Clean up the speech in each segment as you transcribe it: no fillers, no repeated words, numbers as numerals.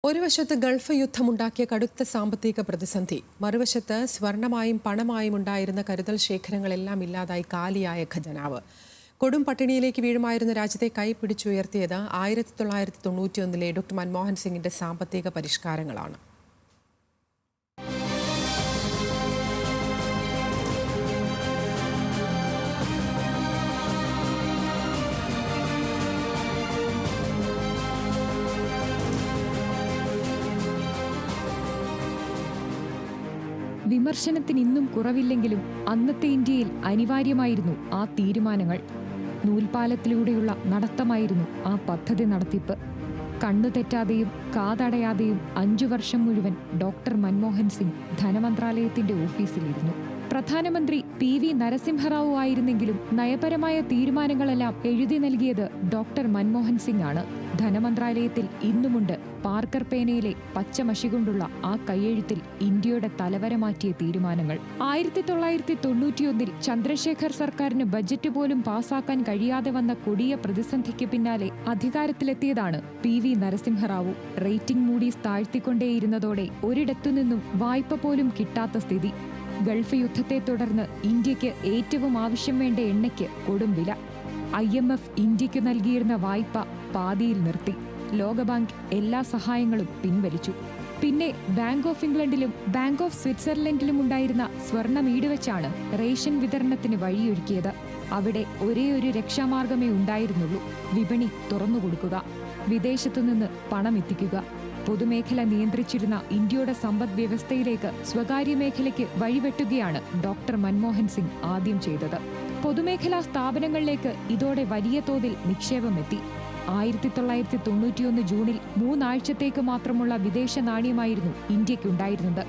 ഒരു വശത്ത് ഗൾഫ് യുദ്ധമുണ്ടാക്കിയ കടുത്ത സാമ്പത്തിക പ്രതിസന്ധി, മറുവശത്ത് സ്വർണമായും പണമായും ഉണ്ടായിരുന്ന കരുതൽ ശേഖരങ്ങളെല്ലാം ഇല്ലാതായി കാലിയായ ഖജനാവ്. കൊടും പട്ടിണിയിലേക്ക് വീഴുമായിരുന്ന രാജ്യത്തെ കൈപിടിച്ചുയർത്തിയത് 1991 ഡോക്ടർ മൻമോഹൻ സിംഗിന്റെ സാമ്പത്തിക പരിഷ്കാരങ്ങളാണ്. വിമർശനത്തിന് ഇന്നും കുറവില്ലെങ്കിലും അന്നത്തെ ഇന്ത്യയിൽ അനിവാര്യമായിരുന്നു ആ തീരുമാനങ്ങൾ. നൂൽപാലത്തിലൂടെയുള്ള നടത്തമായിരുന്നു ആ പദ്ധതി നടത്തിപ്പ്. കണ്ണു തെറ്റാതെയും കാതടയാതെയും 5 വർഷം മുഴുവൻ ഡോക്ടർ മൻമോഹൻ സിംഗ് ധനമന്ത്രാലയത്തിന്റെ ഓഫീസിലിരുന്നു. പ്രധാനമന്ത്രി PV നരസിംഹറാവു ആയിരുന്നെങ്കിലും നയപരമായ തീരുമാനങ്ങളെല്ലാം എഴുതി നൽകിയത് ഡോക്ടർ മൻമോഹൻ സിംഗ് ആണ്. ധനമന്ത്രാലയത്തിൽ ഇന്നുമുണ്ട് പാർക്കർ പേനയിലെ പച്ചമഷി കൊണ്ടുള്ള ആ കയ്യെഴുത്തിൽ ഇന്ത്യയുടെ തലവര മാറ്റിയ തീരുമാനങ്ങൾ. 1991 ചന്ദ്രശേഖർ സർക്കാരിന് ബജറ്റ് പോലും പാസാക്കാൻ കഴിയാതെ വന്ന കൊടിയ പ്രതിസന്ധിക്ക് പിന്നാലെ അധികാരത്തിലെത്തിയതാണ് PV നരസിംഹറാവു. റേറ്റിംഗ് മൂഡീസ് താഴ്ത്തിക്കൊണ്ടേയിരുന്നതോടെ ഒരിടത്തുനിന്നും വായ്പ പോലും കിട്ടാത്ത സ്ഥിതി. ഗൾഫ് യുദ്ധത്തെ തുടർന്ന് ഇന്ത്യക്ക് ഏറ്റവും ആവശ്യം വേണ്ട എണ്ണയ്ക്ക് കൊടും വില. IMF ഇന്ത്യക്ക് നൽകിയിരുന്ന വായ്പ പാതിയിൽ നിർത്തി. ലോകബാങ്ക് എല്ലാ സഹായങ്ങളും പിൻവലിച്ചു. പിന്നെ ബാങ്ക് ഓഫ് ഇംഗ്ലണ്ടിലും ബാങ്ക് ഓഫ് സ്വിറ്റ്സർലൻഡിലും ഉണ്ടായിരുന്ന സ്വർണം ഈടുവെച്ചാണ് റേഷൻ വിതരണത്തിന് വഴിയൊരുക്കിയത്. അവിടെ ഒരേ ഒരു രക്ഷാമാർഗമേ ഉണ്ടായിരുന്നുള്ളൂ: വിപണി തുറന്നുകൊടുക്കുക, വിദേശത്തുനിന്ന് പണം എത്തിക്കുക. പൊതുമേഖല നിയന്ത്രിച്ചിരുന്ന ഇന്ത്യയുടെ സമ്പദ് വ്യവസ്ഥയിലേക്ക് സ്വകാര്യ മേഖലയ്ക്ക് വഴിവെട്ടുകയാണ് ഡോക്ടർ മൻമോഹൻ സിംഗ് ആദ്യം ചെയ്തത്. പൊതുമേഖലാ സ്ഥാപനങ്ങളിലേക്ക് ഇതോടെ വലിയ തോതിൽ നിക്ഷേപമെത്തി. 1991 ജൂണിൽ 3 ആഴ്ചത്തേക്ക് മാത്രമുള്ള വിദേശ നാണ്യമായിരുന്നു ഇന്ത്യക്കുണ്ടായിരുന്നത്.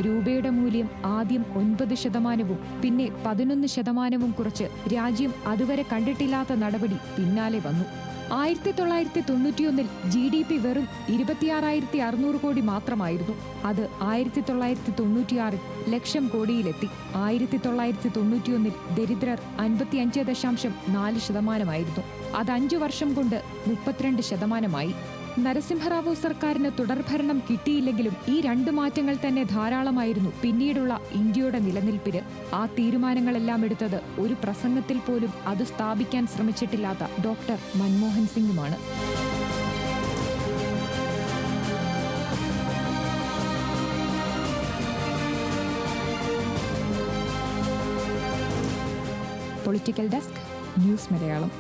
രൂപയുടെ മൂല്യം ആദ്യം 9%, പിന്നെ 11% കുറച്ച് രാജ്യം അതുവരെ കണ്ടിട്ടില്ലാത്ത നടപടി പിന്നാലെ വന്നു. 1991 GDP വെറും 26,600 കോടി മാത്രമായിരുന്നു. അത് 1996 ലക്ഷം കോടിയിലെത്തി. 1991 ദരിദ്രർ 55.4%. അത് 5 വർഷം കൊണ്ട് 32%. നരസിംഹറാവു സർക്കാരിന് തുടർഭരണം കിട്ടിയില്ലെങ്കിലും ഈ 2 മാറ്റങ്ങൾ തന്നെ ധാരാളമായിരുന്നു പിന്നീടുള്ള ഇന്ത്യയുടെ നിലനിൽപ്പിന്. ആ തീരുമാനങ്ങളെല്ലാം എടുത്തത് ഒരു പ്രസംഗത്തിൽ പോലും അത് സ്ഥാപിക്കാൻ ശ്രമിച്ചിട്ടില്ലാത്ത ഡോക്ടർ മൻമോഹൻ സിംഗുമാണ്. Political desk, news Malayalam.